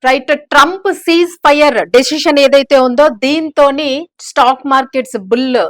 Right. Trump cease fire decision ఏదైతే ఉందో దీంతోని stock markets bull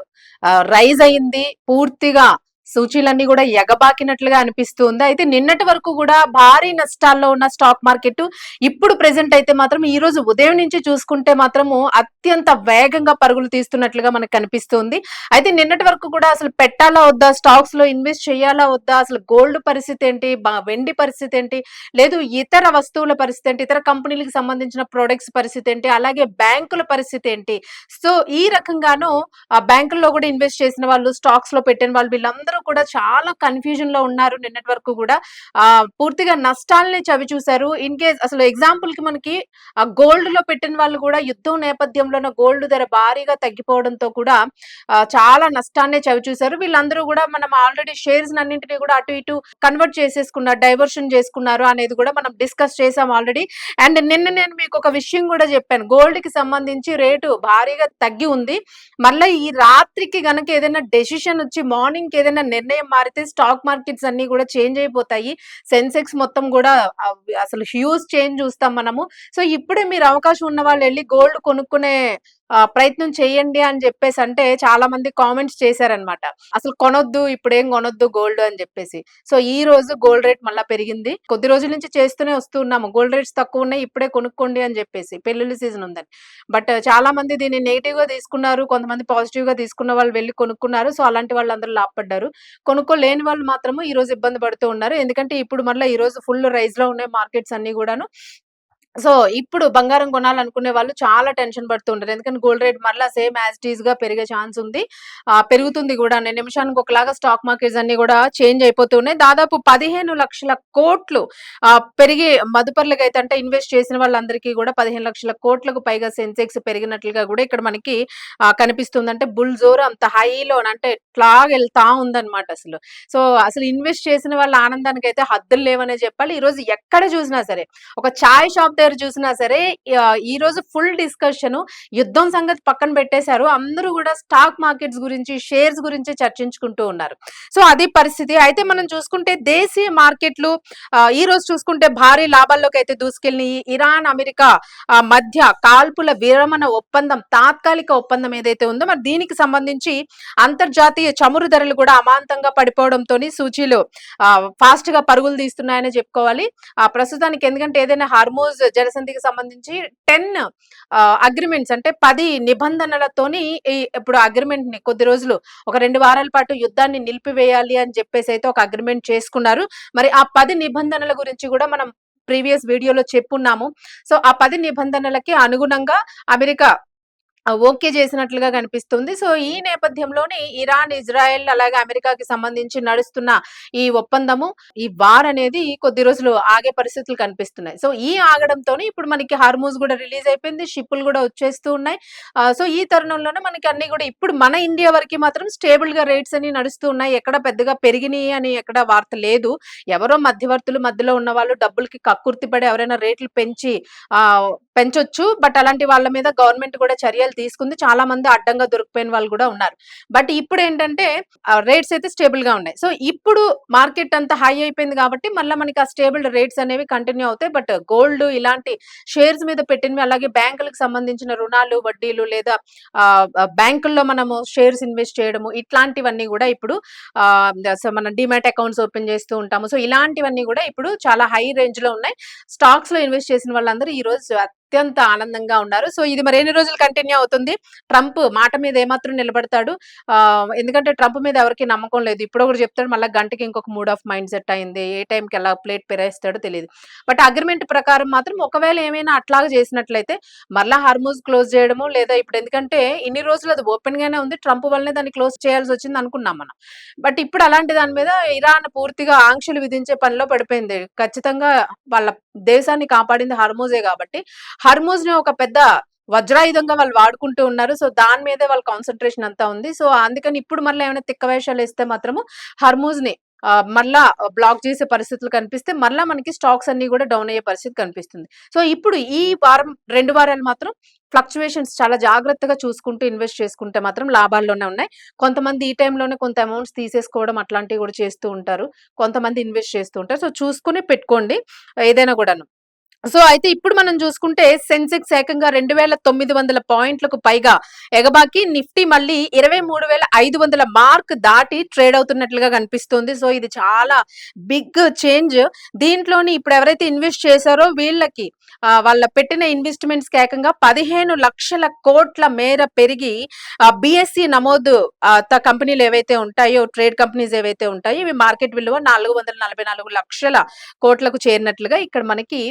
rise అయింది. పూర్తిగా సూచీలన్నీ కూడా ఎగబాకినట్లుగా అనిపిస్తుంది. అయితే నిన్నటి వరకు కూడా భారీ నష్టాల్లో ఉన్న స్టాక్ మార్కెట్ ఇప్పుడు ప్రెసెంట్ అయితే మాత్రం ఈ రోజు ఉదయం నుంచి చూసుకుంటే మాత్రము అత్యంత వేగంగా పరుగులు తీస్తున్నట్లుగా మనకు కనిపిస్తుంది. అయితే నిన్నటి వరకు కూడా అసలు పెట్టాలా వద్దా, స్టాక్స్ లో ఇన్వెస్ట్ చేయాలా వద్దా, అసలు గోల్డ్ పరిస్థితి ఏంటి, వెండి పరిస్థితి ఏంటి, లేదు ఇతర వస్తువుల పరిస్థితి ఏంటి, ఇతర కంపెనీలకు సంబంధించిన ప్రొడక్ట్స్ పరిస్థితి ఏంటి, అలాగే బ్యాంకుల పరిస్థితి ఏంటి. సో ఈ రకంగాను ఆ బ్యాంకుల్లో కూడా ఇన్వెస్ట్ చేసిన వాళ్ళు, స్టాక్స్ లో పెట్టిన వాళ్ళు, వీళ్ళందరూ కూడా చాలా కన్ఫ్యూజన్ లో ఉన్నారు. నిన్నటి వరకు కూడా పూర్తిగా నష్టాలని చవి చూశారు. ఇన్ కేస్ అసలు ఎగ్జాంపుల్ కి మనకి గోల్డ్ లో పెట్టిన వాళ్ళు కూడా యుద్ధం నేపథ్యంలోనే గోల్డ్ ధర భారీగా తగ్గిపోవడంతో కూడా చాలా నష్టాన్ని చవి చూశారు. వీళ్ళందరూ కూడా మనం ఆల్రెడీ షేర్స్ అన్నింటినీ కూడా అటు ఇటు కన్వర్ట్ చేసేసుకున్నారు, డైవర్షన్ చేసుకున్నారు అనేది కూడా మనం డిస్కస్ చేసాం ఆల్రెడీ. అండ్ నిన్న నేను మీకు ఒక విషయం కూడా చెప్పాను, గోల్డ్ కి సంబంధించి రేటు భారీగా తగ్గి ఉంది. మళ్ళీ ఈ రాత్రికి గనక ఏదైనా డెసిషన్ వచ్చి మార్నింగ్ ఏదైనా నిర్ణయం మారితే స్టాక్ మార్కెట్స్ అన్ని కూడా చేంజ్ అయిపోతాయి. సెన్సెక్స్ మొత్తం కూడా అసలు హ్యూజ్ చేంజ్ చూస్తాం మనము. సో ఇప్పుడే మీరు అవకాశం ఉన్న వాళ్ళు వెళ్ళి గోల్డ్ కొనుక్కునే ప్రయత్నం చేయండి అని చెప్పేసి అంటే చాలా మంది కామెంట్స్ చేశారనమాట. అసలు కొనొద్దు, ఇప్పుడేం కొనొద్దు గోల్డ్ అని చెప్పేసి. సో ఈ రోజు గోల్డ్ రేట్ మళ్ళా పెరిగింది. కొద్ది రోజుల నుంచి చేస్తూనే వస్తున్నాము, గోల్డ్ రేట్స్ తక్కువ ఉన్నాయి ఇప్పుడే కొనుక్కోండి అని చెప్పేసి, పెళ్లిళ్ళ సీజన్ ఉందని. బట్ చాలా మంది దీన్ని నెగిటివ్ గా తీసుకున్నారు, కొంతమంది పాజిటివ్ గా తీసుకున్న వాళ్ళు వెళ్ళి కొనుక్కున్నారు. సో అలాంటి వాళ్ళందరూ లాభపడ్డారు. కొనుక్కోలేని వాళ్ళు మాత్రము ఈ రోజు ఇబ్బంది పడుతూ ఉన్నారు. ఎందుకంటే ఇప్పుడు మళ్ళీ ఈ రోజు ఫుల్ రైజ్ లో ఉన్నాయి మార్కెట్స్ అన్ని కూడాను. సో ఇప్పుడు బంగారం కొనాలనుకునే వాళ్ళు చాలా టెన్షన్ పడుతుంటారు. ఎందుకంటే గోల్డ్ రేట్ మళ్ళా సేమ్ యాజ్ ఇట్ ఈస్ గా పెరిగే ఛాన్స్ ఉంది. పెరుగుతుంది కూడా. నిమిషానికి ఒకలాగా స్టాక్ మార్కెట్స్ అన్ని కూడా చేంజ్ అయిపోతున్నాయి. దాదాపు 15,00,000 కోట్లు పెరిగి మదుపర్లకు అయితే అంటే ఇన్వెస్ట్ చేసిన వాళ్ళందరికీ కూడా 15,00,000 కోట్లకు పైగా సెన్సెక్స్ పెరిగినట్లుగా కూడా ఇక్కడ మనకి కనిపిస్తుంది. అంటే బుల్ జోర్ అంత హైలో అంటే ఎట్లాగ వెళ్తా ఉందన్నమాట అసలు. సో అసలు ఇన్వెస్ట్ చేసిన వాళ్ళ ఆనందానికి అయితే హద్దులు లేవనే చెప్పాలి. ఈ రోజు ఎక్కడ చూసినా సరే, ఒక చాయ్ షాప్ దగ్గర చూసినా సరే ఈ రోజు ఫుల్ డిస్కషన్, యుద్ధం సంగతి పక్కన పెట్టేశారు. అందరూ కూడా స్టాక్ మార్కెట్స్ గురించి, షేర్స్ గురించి చర్చించుకుంటూ ఉన్నారు. సో అది పరిస్థితి. అయితే మనం చూసుకుంటే దేశీయ మార్కెట్లు ఈ రోజు చూసుకుంటే భారీ లాభాల్లోకి అయితే దూసుకెళ్ళి ఇరాన్ అమెరికా మధ్య కాల్పుల విరమణ ఒప్పందం, తాత్కాలిక ఒప్పందం ఏదైతే ఉందో మరి దీనికి సంబంధించి అంతర్జాతీయ చమురు ధరలు కూడా అమాంతంగా పడిపోవడంతో సూచీలు ఫాస్ట్ గా పరుగులు తీస్తున్నాయని చెప్పుకోవాలి. ప్రస్తుతానికి ఎందుకంటే ఏదైనా హార్మోజ్ జలసంధికి సంబంధించి 10 అగ్రిమెంట్స్ అంటే 10 నిబంధనలతోని ఇప్పుడు అగ్రిమెంట్ ని కొద్ది రోజులు ఒక 2 వారాల పాటు యుద్ధాన్ని నిలిపివేయాలి అని చెప్పేసి అయితే ఒక అగ్రిమెంట్ చేసుకున్నారు. మరి ఆ 10 నిబంధనల గురించి కూడా మనం ప్రీవియస్ వీడియోలో చెప్పున్నాము. సో ఆ 10 నిబంధనలకి అనుగుణంగా అమెరికా ఓకే చేసినట్లుగా కనిపిస్తుంది. సో ఈ నేపథ్యంలోనే ఇరాన్, ఇజ్రాయెల్ అలాగే అమెరికాకి సంబంధించి నడుస్తున్న ఈ ఒప్పందము, ఈ వార్ అనేది కొద్ది రోజులు ఆగే పరిస్థితులు కనిపిస్తున్నాయి. సో ఈ ఆగడంతోనే ఇప్పుడు మనకి హార్మూజ్ కూడా రిలీజ్ అయిపోయింది, షిప్పులు కూడా వచ్చేస్తూ ఉన్నాయి. సో ఈ తరుణంలోనే మనకి అన్ని కూడా ఇప్పుడు మన ఇండియా వరకు మాత్రం స్టేబుల్ గా రేట్స్ అని నడుస్తూ ఉన్నాయి. ఎక్కడ పెద్దగా పెరిగినాయి అని ఎక్కడ వార్త లేదు. ఎవరో మధ్యవర్తులు మధ్యలో ఉన్న వాళ్ళు డబ్బులకి కక్కుర్తి పడి ఎవరైనా రేట్లు పెంచొచ్చు. బట్ అలాంటి వాళ్ళ మీద గవర్నమెంట్ కూడా చర్యలు తీసుకుంది. చాలా మంది అడ్డంగా దొరికిపోయిన వాళ్ళు కూడా ఉన్నారు. బట్ ఇప్పుడు ఏంటంటే రేట్స్ అయితే స్టేబుల్ గా ఉన్నాయి. సో ఇప్పుడు మార్కెట్ అంతా హై అయిపోయింది కాబట్టి మళ్ళీ మనకి ఆ స్టేబుల్ రేట్స్ అనేవి కంటిన్యూ అవుతాయి. బట్ గోల్డ్ ఇలాంటి షేర్స్ మీద పెట్టినవి, అలాగే బ్యాంకులకు సంబంధించిన రుణాలు, వడ్డీలు లేదా బ్యాంకుల్లో మనము షేర్స్ ఇన్వెస్ట్ చేయడము, ఇట్లాంటివన్నీ కూడా ఇప్పుడు మన డిమాట్ అకౌంట్స్ ఓపెన్ చేస్తూ ఉంటాము. సో ఇలాంటివన్నీ కూడా ఇప్పుడు చాలా హై రేంజ్ లో ఉన్నాయి. స్టాక్స్ లో ఇన్వెస్ట్ చేసిన వాళ్ళందరూ ఈ రోజు అత్యంత ఆనందంగా ఉన్నారు. సో ఇది మరి ఎన్ని రోజులు కంటిన్యూ అవుతుంది? ట్రంప్ మాట మీద ఏమాత్రం నిలబడతాడు? ఎందుకంటే ట్రంప్ మీద ఎవరికి నమ్మకం లేదు. ఇప్పుడు ఒకటి చెప్తాడు, మళ్ళీ గంటకి ఇంకొక మూడ్ ఆఫ్ మైండ్ సెట్ అయింది, ఏ టైంకి ఎలా ప్లేట్ పెరేస్తాడో తెలియదు. బట్ అగ్రిమెంట్ ప్రకారం మాత్రం ఒకవేళ ఏమైనా అట్లాగా చేసినట్లయితే మళ్ళా హార్మూజ్ క్లోజ్ చేయడము, లేదా ఇప్పుడు ఎందుకంటే ఇన్ని రోజులు అది ఓపెన్ గానే ఉంది, ట్రంప్ వల్లనే దాన్ని క్లోజ్ చేయాల్సి వచ్చింది అనుకున్నాం మనం. బట్ ఇప్పుడు అలాంటి దాని మీద ఇరాన్ పూర్తిగా ఆంక్షలు విధించే పనిలో పడిపోయింది. ఖచ్చితంగా వాళ్ళ దేశాన్ని కాపాడింది హర్మూజే కాబట్టి హర్మూజ్ ని ఒక పెద్ద వజ్రాయుధంగా వాళ్ళు వాడుకుంటూ ఉన్నారు. సో దాని మీదే వాళ్ళ కాన్సన్ట్రేషన్ అంతా ఉంది. సో అందుకని ఇప్పుడు మళ్ళీ ఏమైనా తిక్క వేషాలు వేస్తే మాత్రము హర్మూజ్ ని మళ్ళా బ్లాక్ చేసే పరిస్థితులు కనిపిస్తే మళ్ళా మనకి స్టాక్స్ అన్ని కూడా డౌన్ అయ్యే పరిస్థితి కనిపిస్తుంది. సో ఇప్పుడు ఈ వారం 2 వారాలు మాత్రం ఫ్లక్చువేషన్స్ చాలా జాగ్రత్తగా చూసుకుంటూ ఇన్వెస్ట్ చేసుకుంటే మాత్రం లాభాల్లోనే ఉన్నాయి. కొంతమంది ఈ టైంలోనే కొంత అమౌంట్స్ తీసేసుకోవడం అట్లాంటివి కూడా చేస్తూ ఉంటారు. కొంతమంది ఇన్వెస్ట్ చేస్తూ ఉంటారు. సో చూసుకుని పెట్టుకోండి ఏదైనా కూడాను. సో అయితే ఇప్పుడు మనం చూసుకుంటే సెన్సెక్స్ ఏకంగా 2,900 పాయింట్లకు పైగా ఎగబాకి నిఫ్టీ మళ్ళీ 23,500 మార్క్ దాటి ట్రేడ్ అవుతున్నట్లుగా కనిపిస్తుంది. సో ఇది చాలా బిగ్ చేంజ్. దీంట్లోని ఇప్పుడు ఎవరైతే ఇన్వెస్ట్ చేశారో వీళ్ళకి వాళ్ళ పెట్టిన ఇన్వెస్ట్మెంట్స్ ఏకంగా 15,00,000 కోట్ల మేర పెరిగి బిఎస్సి నమోదు కంపెనీలు ఏవైతే ఉంటాయో, ట్రేడ్ కంపెనీస్ ఏవైతే ఉంటాయో ఇవి మార్కెట్ విలువ 444 లక్షల కోట్లకు చేరినట్లుగా ఇక్కడ మనకి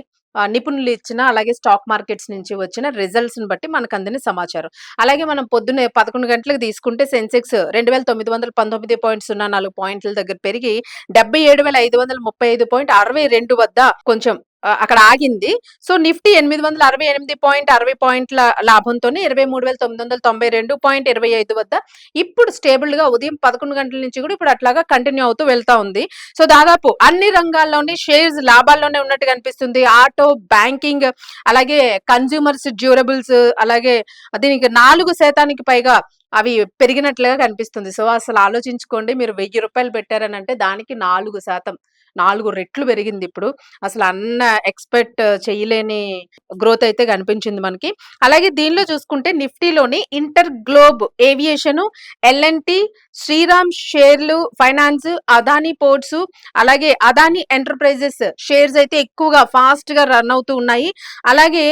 నిపుణులు ఇచ్చిన అలాగే స్టాక్ మార్కెట్స్ నుంచి వచ్చిన రిజల్ట్స్ ని బట్టి మనకు అందిన సమాచారం. అలాగే మనం పొద్దున్నే 11 గంటలకు తీసుకుంటే సెన్సెక్స్ 2,919.04 పాయింట్ల దగ్గర పెరిగి 77,535.62 వద్ద కొంచెం అక్కడ ఆగింది. సో నిఫ్టీ 868.60 పాయింట్ల లాభంతోనే 23,992.25 వద్ద ఇప్పుడు స్టేబుల్ గా ఉదయం 11 గంటల నుంచి కూడా ఇప్పుడు అట్లాగా కంటిన్యూ అవుతూ వెళ్తా ఉంది. సో దాదాపు అన్ని రంగాల్లోని షేర్స్ లాభాల్లోనే ఉన్నట్టు కనిపిస్తుంది. ఆటో, బ్యాంకింగ్, అలాగే కన్స్యూమర్స్ డ్యూరబుల్స్, అలాగే దీనికి 4% పైగా అవి పెరిగినట్లుగా కనిపిస్తుంది. సో అసలు ఆలోచించుకోండి, మీరు 1000 రూపాయలు పెట్టారని అంటే దానికి 4%, 4 రెట్లు పెరిగింది ఇప్పుడు. అసలు ఎక్స్పెక్ట్ చేయలేని గ్రోత్ అయితే కనిపించింది మనకి. అలాగే దీనిలో చూసుకుంటే నిఫ్టీలోని InterGlobe aviation, L and T, Shriram షేర్లు ఫైనాన్స్, అదానీ పోర్ట్స్, అలాగే అదానీ ఎంటర్ప్రైజెస్ షేర్స్ అయితే ఎక్కువగా ఫాస్ట్ గా రన్ అవుతూ ఉన్నాయి. అలాగే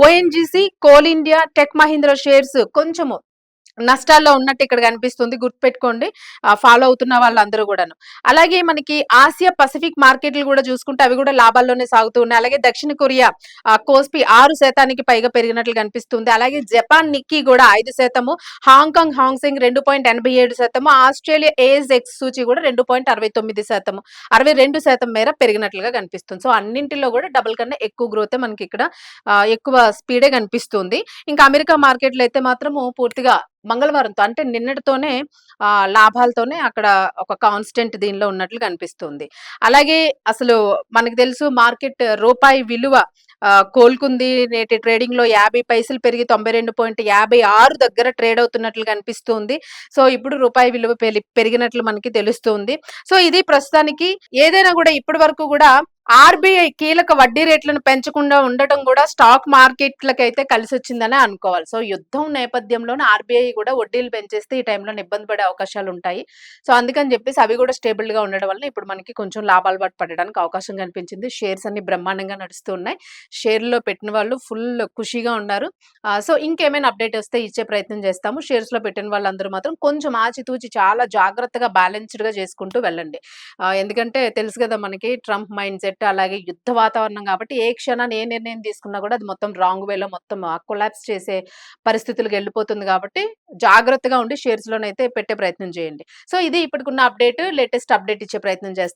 ONGC, coal India, tech Mahindra shares కొంచెము నష్టాల్లో ఉన్నట్టు ఇక్కడ కనిపిస్తుంది. గుర్తుపెట్టుకోండి ఫాలో అవుతున్న వాళ్ళందరూ కూడాను. అలాగే మనకి ఆసియా పసిఫిక్ మార్కెట్లు కూడా చూసుకుంటే అవి కూడా లాభాల్లోనే సాగుతూ ఉన్నాయి. అలాగే దక్షిణ కొరియా కోస్పి 6% పైగా పెరిగినట్లు కనిపిస్తుంది. అలాగే జపాన్ నిక్కీ కూడా 5%, హాంకాంగ్ హాంగ్సెంగ్ 2.87%, ఆస్ట్రేలియా ఏఎస్ఎక్స్ సూచి కూడా 2.69%, 62% మేర పెరిగినట్లుగా కనిపిస్తుంది. సో అన్నింటిలో కూడా డబుల్ కన్నా ఎక్కువ గ్రోత్ మనకి ఇక్కడ ఎక్కువ స్పీడే కనిపిస్తుంది. ఇంకా అమెరికా మార్కెట్లు అయితే మాత్రము పూర్తిగా మంగళవారంతో అంటే నిన్నటితోనే లాభాలతోనే అక్కడ ఒక కాన్స్టెంట్ దీనిలో ఉన్నట్లు కనిపిస్తుంది. అలాగే అసలు మనకు తెలుసు మార్కెట్ రూపాయి విలువ కోలుకుంది. నేటి ట్రేడింగ్ లో 50 పైసలు పెరిగి 92.56 దగ్గర ట్రేడ్ అవుతున్నట్లు కనిపిస్తుంది. సో ఇప్పుడు రూపాయి విలువ పెరిగినట్లు మనకి తెలుస్తుంది. సో ఇది ప్రస్తుతానికి ఏదైనా కూడా ఇప్పటి వరకు కూడా ఆర్బీఐ కీలక వడ్డీ రేట్లను పెంచకుండా ఉండటం కూడా స్టాక్ మార్కెట్లకు అయితే కలిసి వచ్చిందనే అనుకోవాలి. సో యుద్ధం నేపథ్యంలోనే ఆర్బీఐ కూడా వడ్డీలు పెంచేస్తే ఈ టైంలో ఇబ్బంది పడే అవకాశాలు ఉంటాయి. సో అందుకని చెప్పేసి అవి కూడా స్టేబుల్ గా ఉండడం వల్ల ఇప్పుడు మనకి కొంచెం లాభాలు పడడానికి అవకాశం కనిపించింది. షేర్స్ అన్ని బ్రహ్మాండంగా నడుస్తూ ఉన్నాయి. షేర్లో పెట్టిన వాళ్ళు ఫుల్ ఖుషిగా ఉన్నారు. సో ఇంకేమైనా అప్డేట్ వస్తే ఇచ్చే ప్రయత్నం చేస్తాము. షేర్స్ లో పెట్టిన వాళ్ళందరూ మాత్రం కొంచెం ఆచితూచి చాలా జాగ్రత్తగా బ్యాలెన్స్డ్ గా చేసుకుంటూ వెళ్ళండి. ఎందుకంటే తెలుసు కదా మనకి ట్రంప్ మైండ్ సెట్, అలాగే యుద్ధ వాతావరణం కాబట్టి ఏ క్షణాన్ని ఏ నిర్ణయం తీసుకున్నా కూడా అది మొత్తం రాంగ్ వేలో మొత్తం కొలాప్స్ చేసే పరిస్థితులకు వెళ్ళిపోతుంది. కాబట్టి జాగ్రత్తగా ఉండి షేర్స్ లోనైతే పెట్టే ప్రయత్నం చేయండి. సో ఇది ఇప్పటికున్న అప్డేట్. లేటెస్ట్ అప్డేట్ ఇచ్చే ప్రయత్నం చేస్తాం.